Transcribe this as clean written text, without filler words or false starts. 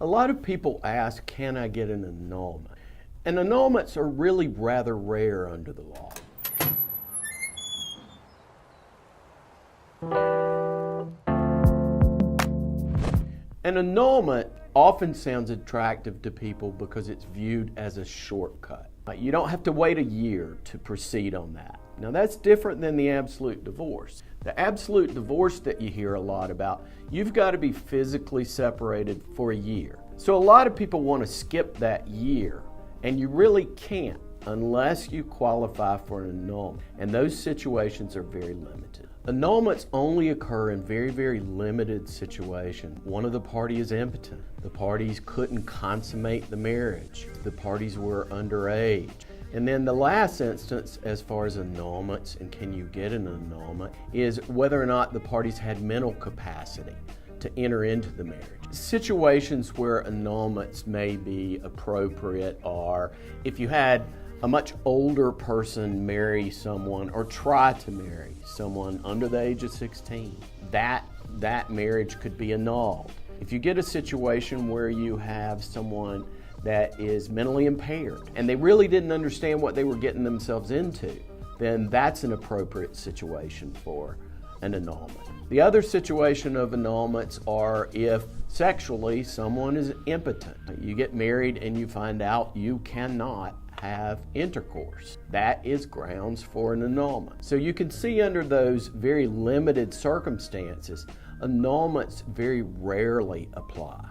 A lot of people ask, can I get an annulment? And annulments are really rather rare under the law. An annulment often sounds attractive to people because it's viewed as a shortcut. You don't have to wait a year to proceed on that. Now that's different than the absolute divorce. The absolute divorce that you hear a lot about, you've got to be physically separated for a year. So a lot of people want to skip that year, and you really can't unless you qualify for an annulment. And those situations are very limited. Annulments only occur in very, very limited situations. One of the parties is impotent. The parties couldn't consummate the marriage. The parties were underage. And then the last instance, as far as annulments, and can you get an annulment, is whether or not the parties had mental capacity to enter into the marriage. Situations where annulments may be appropriate are if you had a much older person marry someone or try to marry someone under the age of 16. That marriage could be annulled. If you get a situation where you have someone that is mentally impaired and they really didn't understand what they were getting themselves into, then that's an appropriate situation for an annulment. The other situation of annulments are if sexually someone is impotent. You get married and you find out you cannot have intercourse. That is grounds for an annulment. So you can see under those very limited circumstances, annulments very rarely apply.